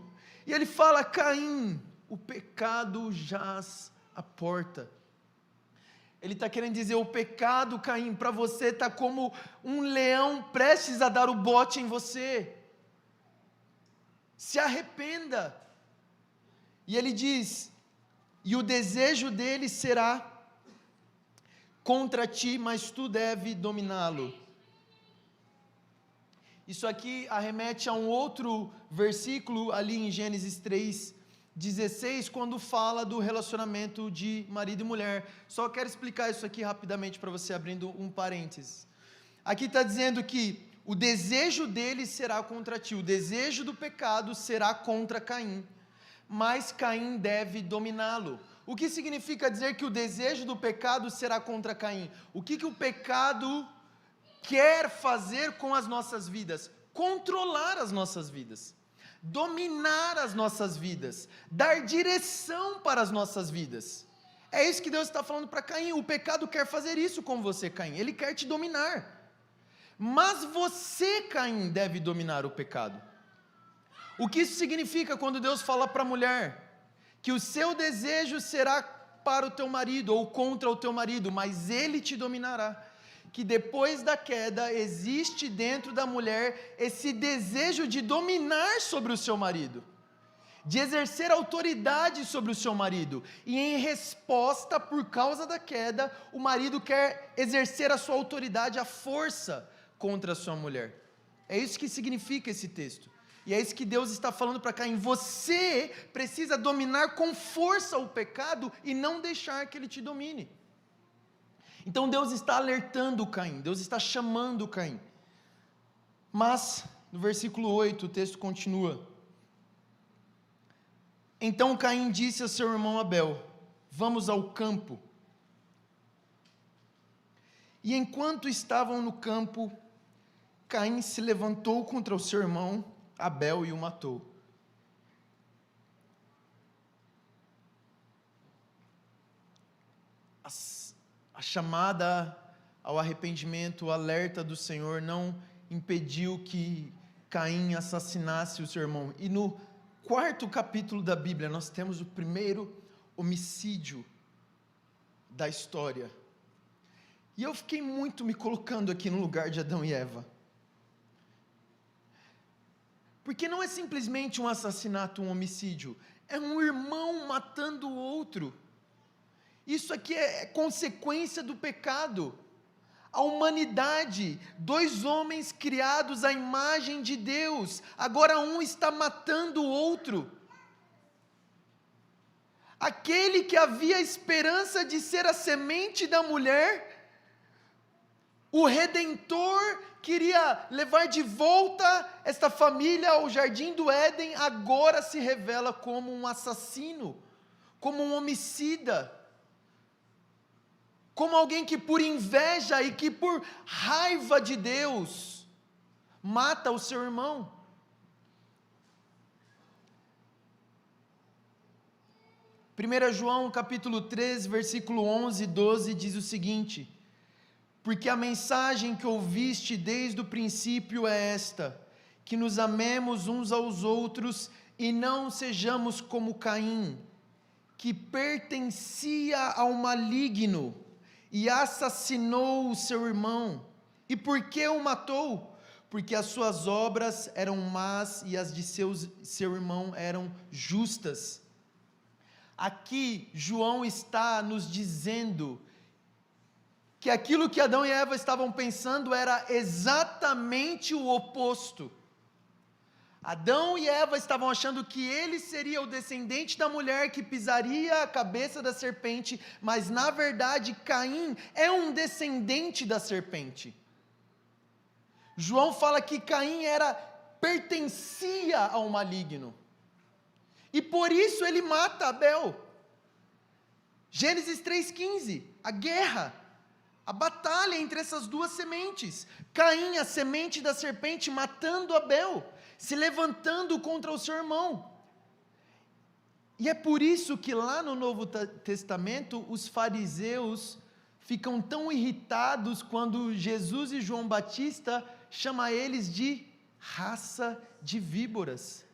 E ele fala: Caim, o pecado jaz à porta. Ele está querendo dizer: o pecado, Caim, para você está como um leão prestes a dar o bote em você. se arrependa. E ele diz: e o desejo dele será contra ti, mas tu deve dominá-lo. Isso aqui arremete a um outro versículo ali em Gênesis 3:16, quando fala do relacionamento de marido e mulher. Só quero explicar isso aqui rapidamente para você, abrindo um parênteses. Aqui está dizendo que o desejo dele será contra ti, o desejo do pecado será contra Caim, mas Caim deve dominá-lo. O que significa dizer que o desejo do pecado será contra Caim? O que o pecado quer fazer com as nossas vidas? Controlar as nossas vidas, dominar as nossas vidas, dar direção para as nossas vidas. É isso que Deus está falando para Caim. O pecado quer fazer isso com você, Caim. Ele quer te dominar. Mas você, Caim, deve dominar o pecado. O que isso significa quando Deus fala para a mulher que o seu desejo será para o teu marido ou contra o teu marido, mas ele te dominará? Que depois da queda existe dentro da mulher esse desejo de dominar sobre o seu marido, de exercer autoridade sobre o seu marido, e em resposta, por causa da queda, o marido quer exercer a sua autoridade, a força contra a sua mulher. É isso que significa esse texto, e é isso que Deus está falando para Caim: você precisa dominar com força o pecado e não deixar que ele te domine. Então Deus está alertando Caim, Deus está chamando Caim. Mas, no versículo 8, o texto continua: então Caim disse a seu irmão Abel: vamos ao campo. E enquanto estavam no campo, Caim se levantou contra o seu irmão Abel e o matou. A chamada ao arrependimento, o alerta do Senhor não impediu que Caim assassinasse o seu irmão. E no quarto capítulo da Bíblia, nós temos o primeiro homicídio da história. E eu fiquei muito me colocando aqui no lugar de Adão e Eva. Porque não é simplesmente um assassinato, um homicídio, é um irmão matando o outro. Isso aqui é consequência do pecado. A humanidade, dois homens criados à imagem de Deus, agora um está matando o outro. Aquele que havia esperança de ser a semente da mulher, o Redentor queria levar de volta esta família ao jardim do Éden, agora se revela como um assassino, como um homicida, como alguém que por inveja e que por raiva de Deus mata o seu irmão. Primeira João capítulo 3, versículo 11 e 12 diz o seguinte: porque a mensagem que ouviste desde o princípio é esta, que nos amemos uns aos outros e não sejamos como Caim, que pertencia ao maligno e assassinou o seu irmão. E por que o matou? Porque as suas obras eram más e as de seu irmão eram justas. Aqui João está nos dizendo que aquilo que Adão e Eva estavam pensando era exatamente o oposto. Adão e Eva estavam achando que ele seria o descendente da mulher que pisaria a cabeça da serpente, mas na verdade Caim é um descendente da serpente. João fala que Caim pertencia ao maligno, e por isso ele mata Abel. Gênesis 3,15, a guerra, a batalha entre essas duas sementes. Caim, a semente da serpente, matando Abel, se levantando contra o seu irmão. E é por isso que lá no Novo Testamento, os fariseus ficam tão irritados quando Jesus e João Batista chamam eles de raça de víboras.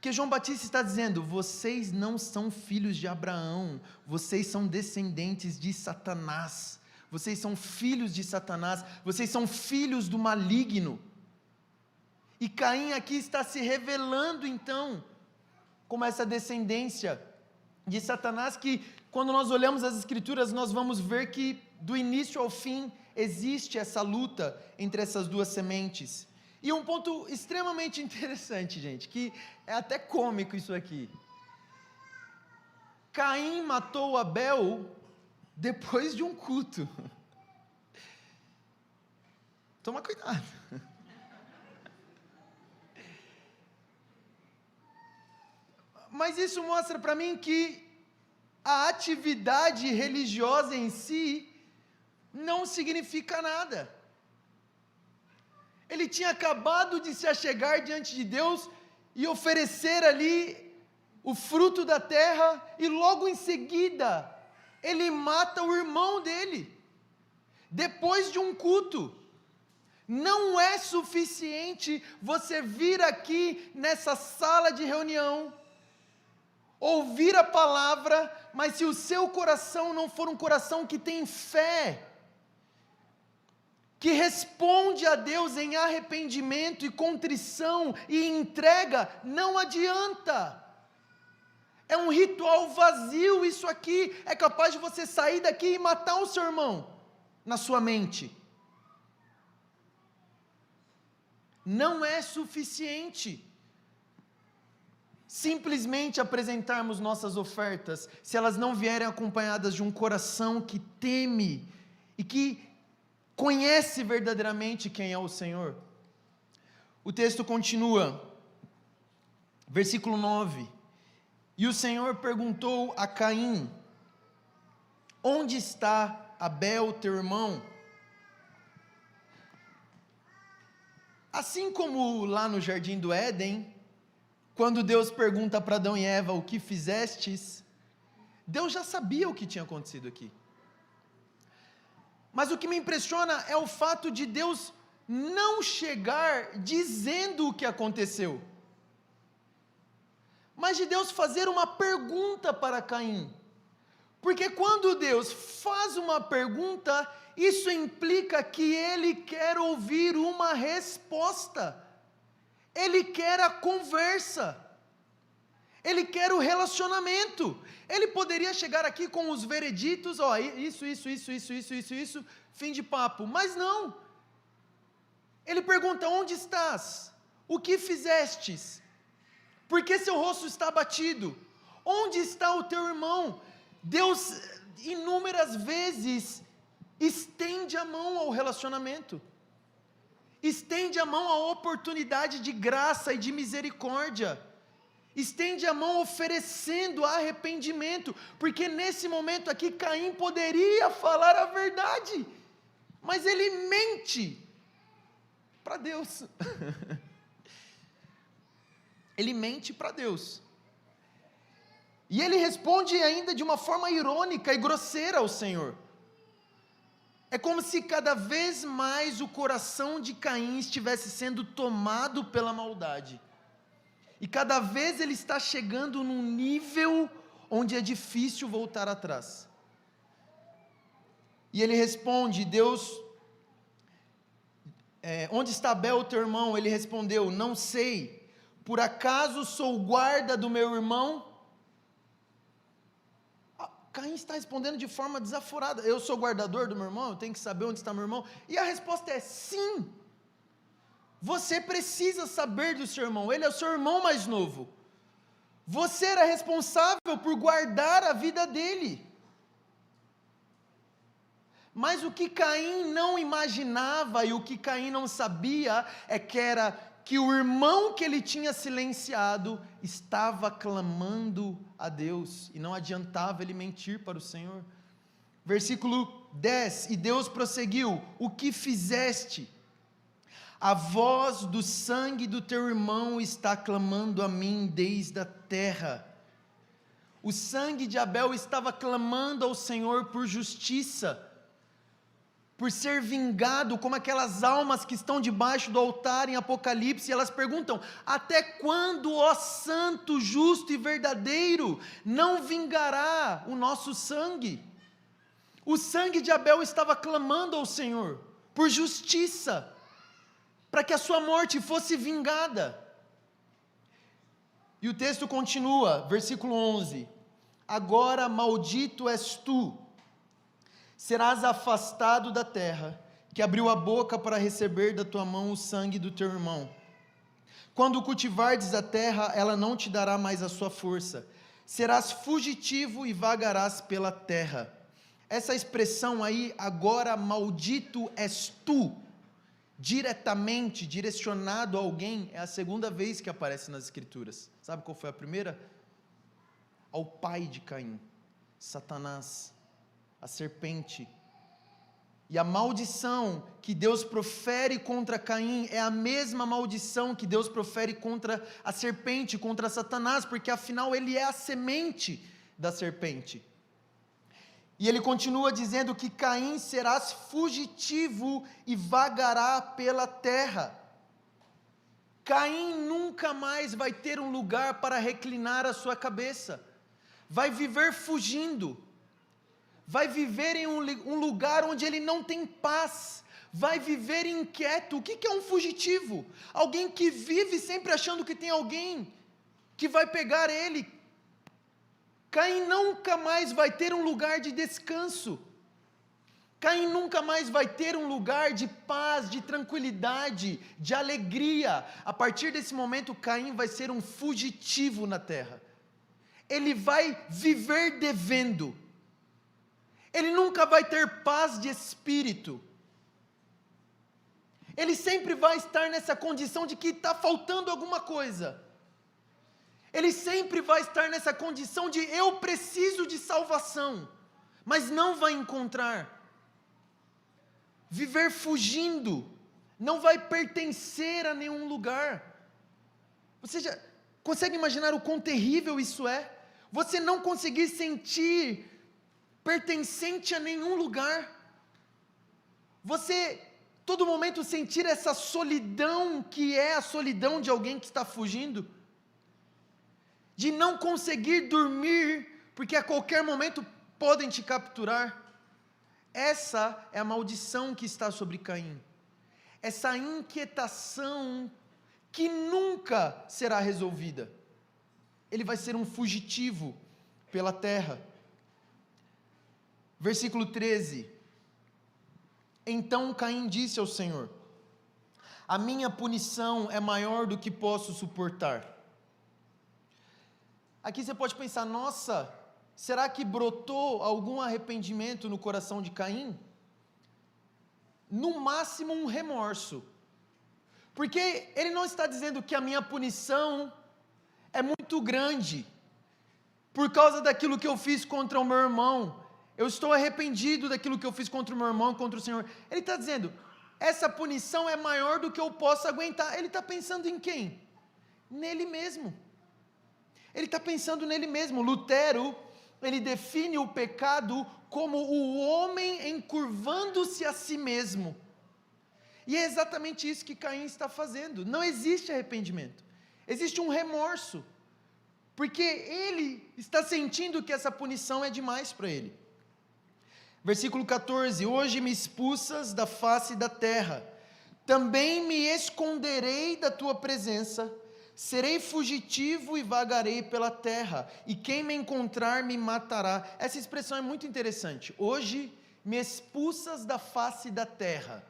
Porque João Batista está dizendo: vocês não são filhos de Abraão, vocês são descendentes de Satanás, vocês são filhos de Satanás, vocês são filhos do maligno. E Caim aqui está se revelando então como essa descendência de Satanás, que quando nós olhamos as Escrituras nós vamos ver que do início ao fim existe essa luta entre essas duas sementes. E um ponto extremamente interessante, gente, que é até cômico isso aqui. Caim matou Abel depois de um culto. Toma cuidado. Mas isso mostra para mim que a atividade religiosa em si não significa nada. Ele tinha acabado de se achegar diante de Deus e oferecer ali o fruto da terra, e logo em seguida ele mata o irmão dele, depois de um culto. Não é suficiente você vir aqui nessa sala de reunião, ouvir a palavra, mas se o seu coração não for um coração que tem fé, que responde a Deus em arrependimento e contrição e entrega, não adianta. É um ritual vazio isso aqui, é capaz de você sair daqui e matar o seu irmão na sua mente. Não é suficiente simplesmente apresentarmos nossas ofertas, se elas não vierem acompanhadas de um coração que teme e que conhece verdadeiramente quem é o Senhor. O texto continua, versículo 9: e o Senhor perguntou a Caim: onde está Abel, teu irmão? Assim como lá no jardim do Éden, quando Deus pergunta para Adão e Eva: o que fizestes? Deus já sabia o que tinha acontecido aqui. Mas o que me impressiona é o fato de Deus não chegar dizendo o que aconteceu, mas de Deus fazer uma pergunta para Caim. Porque quando Deus faz uma pergunta, isso implica que Ele quer ouvir uma resposta, Ele quer a conversa, Ele quer o relacionamento. Ele poderia chegar aqui com os vereditos, ó, isso, fim de papo, mas não. Ele pergunta: onde estás? O que fizestes? Por que seu rosto está abatido? Onde está o teu irmão? Deus, inúmeras vezes, estende a mão ao relacionamento, estende a mão à oportunidade de graça e de misericórdia, estende a mão oferecendo arrependimento, porque nesse momento aqui Caim poderia falar a verdade, mas ele mente para Deus. Ele mente para Deus, e ele responde ainda de uma forma irônica e grosseira ao Senhor. É como se cada vez mais o coração de Caim estivesse sendo tomado pela maldade, e cada vez ele está chegando num nível onde é difícil voltar atrás. E ele responde: Deus, onde está Abel, teu irmão? Ele respondeu: não sei, por acaso sou guarda do meu irmão? Caim está respondendo de forma desaforada: eu sou guardador do meu irmão, eu tenho que saber onde está meu irmão? E a resposta é sim. Você precisa saber do seu irmão, ele é o seu irmão mais novo. Você era responsável por guardar a vida dele. Mas o que Caim não imaginava e o que Caim não sabia é que o irmão que ele tinha silenciado estava clamando a Deus, e não adiantava ele mentir para o Senhor. Versículo 10: e Deus prosseguiu: o que fizeste? A voz do sangue do teu irmão está clamando a mim desde a terra. O sangue de Abel estava clamando ao Senhor por justiça, por ser vingado, como aquelas almas que estão debaixo do altar em Apocalipse. Elas perguntam: até quando, ó santo, justo e verdadeiro, não vingará o nosso sangue? O sangue de Abel estava clamando ao Senhor por justiça, para que a sua morte fosse vingada. E o texto continua, versículo 11: agora maldito és tu, serás afastado da terra, que abriu a boca para receber da tua mão o sangue do teu irmão. Quando cultivardes a terra, ela não te dará mais a sua força. Serás fugitivo e vagarás pela terra. Essa expressão aí, agora maldito és tu, diretamente direcionado a alguém, é a segunda vez que aparece nas Escrituras. Sabe qual foi a primeira? Ao pai de Caim, Satanás, a serpente. E a maldição que Deus profere contra Caim é a mesma maldição que Deus profere contra a serpente, contra Satanás, porque afinal ele é a semente da serpente. E ele continua dizendo que Caim serás fugitivo e vagará pela terra. Caim nunca mais vai ter um lugar para reclinar a sua cabeça, vai viver fugindo, vai viver em um lugar onde ele não tem paz, vai viver inquieto. O que é um fugitivo? Alguém que vive sempre achando que tem alguém que vai pegar ele. Caim nunca mais vai ter um lugar de descanso, Caim nunca mais vai ter um lugar de paz, de tranquilidade, de alegria. A partir desse momento, Caim vai ser um fugitivo na terra, ele vai viver devendo, ele nunca vai ter paz de espírito, ele sempre vai estar nessa condição de que está faltando alguma coisa, ele sempre vai estar nessa condição de eu preciso de salvação, mas não vai encontrar. Viver fugindo, não vai pertencer a nenhum lugar. Você já consegue imaginar o quão terrível isso é? Você não conseguir sentir pertencente a nenhum lugar, você todo momento sentir essa solidão, que é a solidão de alguém que está fugindo, de não conseguir dormir, porque a qualquer momento podem te capturar. Essa é a maldição que está sobre Caim, essa inquietação que nunca será resolvida. Ele vai ser um fugitivo pela terra. Versículo 13: então Caim disse ao Senhor: a minha punição é maior do que posso suportar. Aqui você pode pensar, nossa, será que brotou algum arrependimento no coração de Caim? No máximo um remorso, porque ele não está dizendo que a minha punição é muito grande, por causa daquilo que eu fiz contra o meu irmão, eu estou arrependido daquilo que eu fiz contra o meu irmão, contra o Senhor. Ele está dizendo, essa punição é maior do que eu posso aguentar. Ele está pensando em quem? Nele mesmo. Ele está pensando nele mesmo. Lutero, ele define o pecado como o homem encurvando-se a si mesmo. E é exatamente isso que Caim está fazendo. Não existe arrependimento, existe um remorso, porque ele está sentindo que essa punição é demais para ele. Versículo 14: hoje me expulsas da face da terra, também me esconderei da tua presença, serei fugitivo e vagarei pela terra, e quem me encontrar me matará. Essa expressão é muito interessante. Hoje me expulsas da face da terra.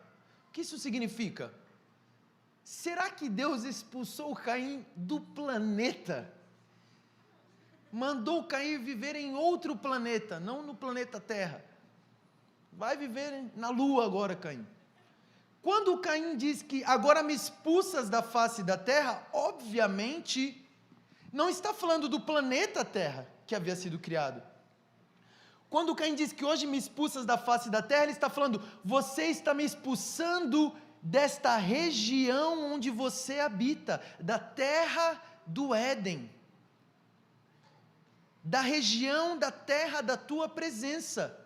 O que isso significa? Será que Deus expulsou Caim do planeta? Mandou Caim viver em outro planeta, não no planeta Terra. Vai viver na lua agora, Caim. Quando Caim diz que agora me expulsas da face da terra, obviamente, não está falando do planeta Terra, que havia sido criado. Quando Caim diz que hoje me expulsas da face da terra, ele está falando, você está me expulsando desta região onde você habita, da terra do Éden, da região da terra da tua presença.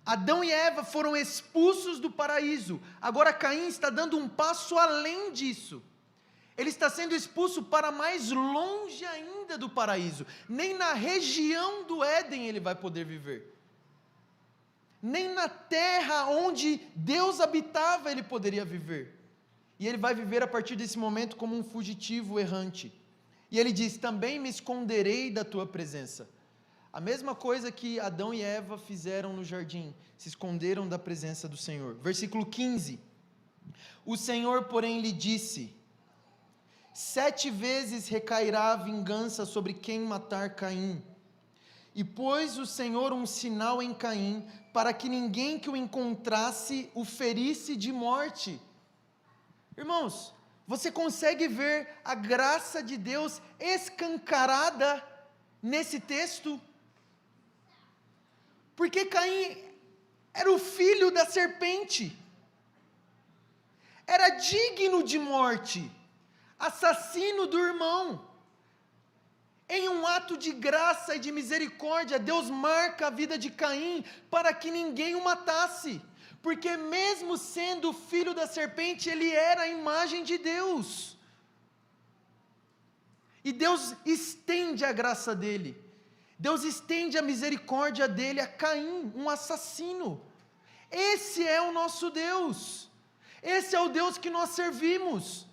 Adão e Eva foram expulsos do paraíso, agora Caim está dando um passo além disso, ele está sendo expulso para mais longe ainda do paraíso, nem na região do Éden ele vai poder viver, nem na terra onde Deus habitava ele poderia viver, E ele vai viver a partir desse momento como um fugitivo errante. E ele diz: também me esconderei da tua presença. A mesma coisa que Adão e Eva fizeram no jardim, se esconderam da presença do Senhor. Versículo 15. O Senhor, porém, lhe disse: 7 vezes recairá a vingança sobre quem matar Caim. E pôs o Senhor um sinal em Caim, para que ninguém que o encontrasse o ferisse de morte. Irmãos, você consegue ver a graça de Deus escancarada nesse texto? Porque Caim era o filho da serpente, era digno de morte, assassino do irmão. Em um ato de graça e de misericórdia, Deus marca a vida de Caim para que ninguém o matasse, porque mesmo sendo filho da serpente, ele era a imagem de Deus. E Deus estende a graça dele, Deus estende a misericórdia dele a Caim, um assassino. Esse é o nosso Deus, esse é o Deus que nós servimos.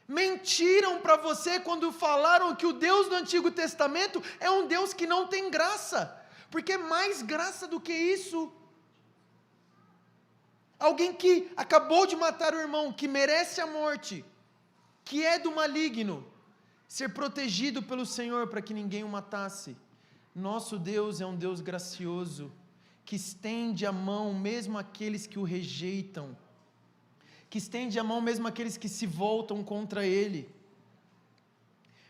Mentiram para você quando falaram que o Deus do Antigo Testamento é um Deus que não tem graça, porque mais graça do que isso, alguém que acabou de matar o irmão, que merece a morte, que é do maligno, ser protegido pelo Senhor para que ninguém o matasse. Nosso Deus é um Deus gracioso, que estende a mão mesmo àqueles que o rejeitam, que estende a mão mesmo àqueles que se voltam contra ele.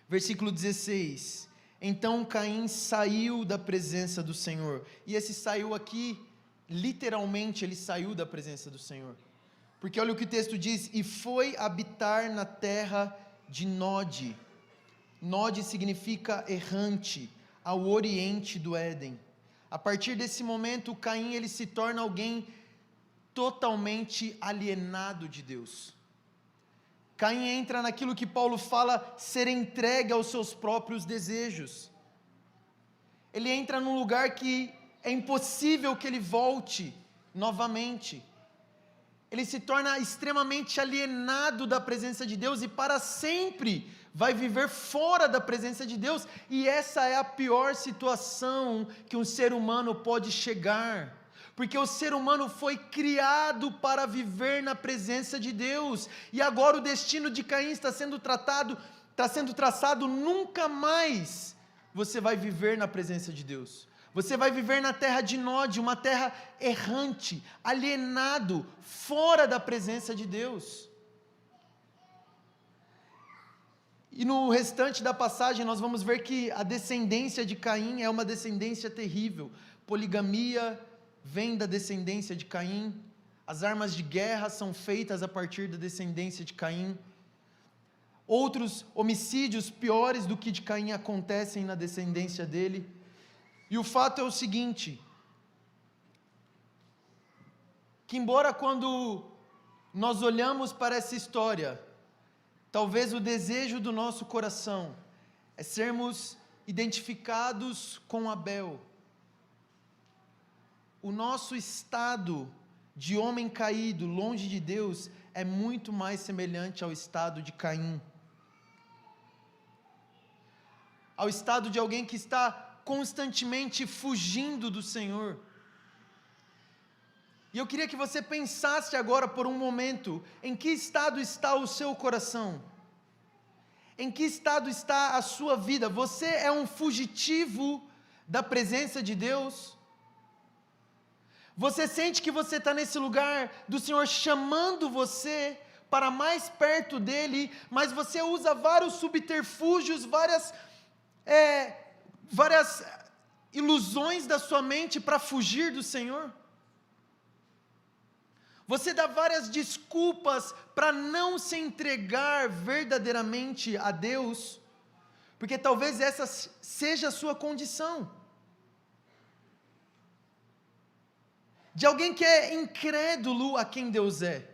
Versículo 16. Então Caim saiu da presença do Senhor. E esse saiu aqui, literalmente ele saiu da presença do Senhor. Porque olha o que o texto diz: e foi habitar na terra de Nod. Nod significa errante, ao oriente do Éden. A partir desse momento, Caim ele se torna alguém totalmente alienado de Deus. Caim entra naquilo que Paulo fala, ser entregue aos seus próprios desejos. Ele entra num lugar que é impossível que ele volte novamente. Ele se torna extremamente alienado da presença de Deus e para sempre vai viver fora da presença de Deus. E essa é a pior situação que um ser humano pode chegar, porque o ser humano foi criado para viver na presença de Deus, e agora o destino de Caim está sendo traçado, nunca mais você vai viver na presença de Deus. Você vai viver na terra de Nod, uma terra errante, alienado, fora da presença de Deus. E no restante da passagem nós vamos ver que a descendência de Caim é uma descendência terrível. Poligamia vem da descendência de Caim, as armas de guerra são feitas a partir da descendência de Caim, outros homicídios piores do que de Caim acontecem na descendência dele. E o fato é o seguinte, que embora quando nós olhamos para essa história, talvez o desejo do nosso coração é sermos identificados com Abel, o nosso estado de homem caído, longe de Deus, é muito mais semelhante ao estado de Caim, ao estado de alguém que está constantemente fugindo do Senhor. E eu queria que você pensasse agora por um momento, em que estado está o seu coração? Em que estado está a sua vida? Você é um fugitivo da presença de Deus? Você sente que você está nesse lugar do Senhor chamando você para mais perto dEle, mas você usa vários subterfúgios, várias ilusões da sua mente para fugir do Senhor? Você dá várias desculpas para não se entregar verdadeiramente a Deus, porque talvez essa seja a sua condição, de alguém que é incrédulo a quem Deus é,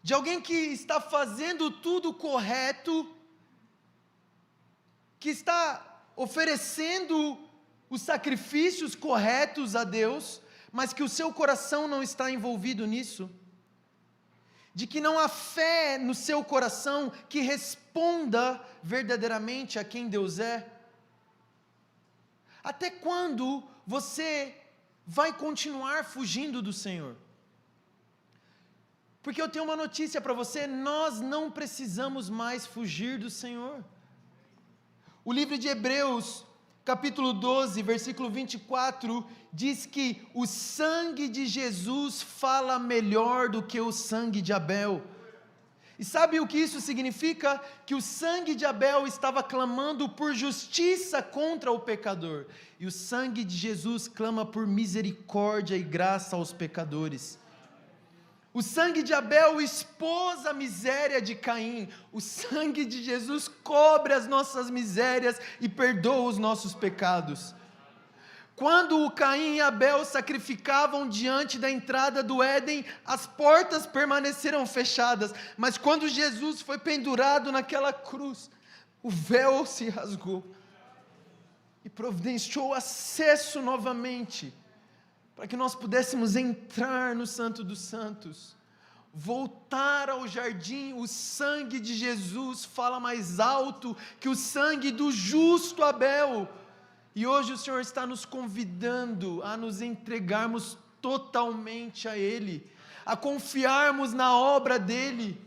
de alguém que está fazendo tudo correto, que está oferecendo os sacrifícios corretos a Deus, mas que o seu coração não está envolvido nisso. de que não há fé no seu coração que responda verdadeiramente a quem Deus é? Até quando você vai continuar fugindo do Senhor? Porque eu tenho uma notícia para você: nós não precisamos mais fugir do Senhor. O livro de Hebreus, capítulo 12, versículo 24, diz que o sangue de Jesus fala melhor do que o sangue de Abel. E sabe o que isso significa? Que o sangue de Abel estava clamando por justiça contra o pecador, e o sangue de Jesus clama por misericórdia e graça aos pecadores. O sangue de Abel expôs a miséria de Caim, o sangue de Jesus cobre as nossas misérias e perdoa os nossos pecados. Quando o Caim e Abel sacrificavam diante da entrada do Éden, as portas permaneceram fechadas, mas quando Jesus foi pendurado naquela cruz, o véu se rasgou e providenciou acesso novamente, para que nós pudéssemos entrar no Santo dos Santos, voltar ao jardim. O sangue de Jesus fala mais alto que o sangue do justo Abel. E hoje o Senhor está nos convidando a nos entregarmos totalmente a Ele, a confiarmos na obra dEle,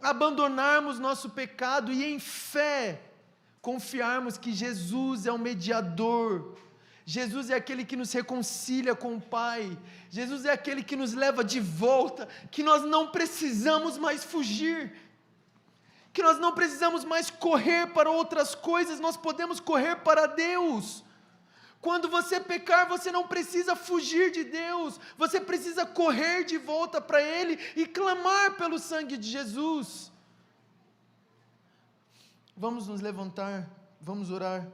abandonarmos nosso pecado e em fé confiarmos que Jesus é o mediador, Jesus é aquele que nos reconcilia com o Pai, Jesus é aquele que nos leva de volta, que nós não precisamos mais fugir, que nós não precisamos mais correr para outras coisas, nós podemos correr para Deus. Quando você pecar, você não precisa fugir de Deus, você precisa correr de volta para Ele e clamar pelo sangue de Jesus. Vamos nos levantar, vamos orar.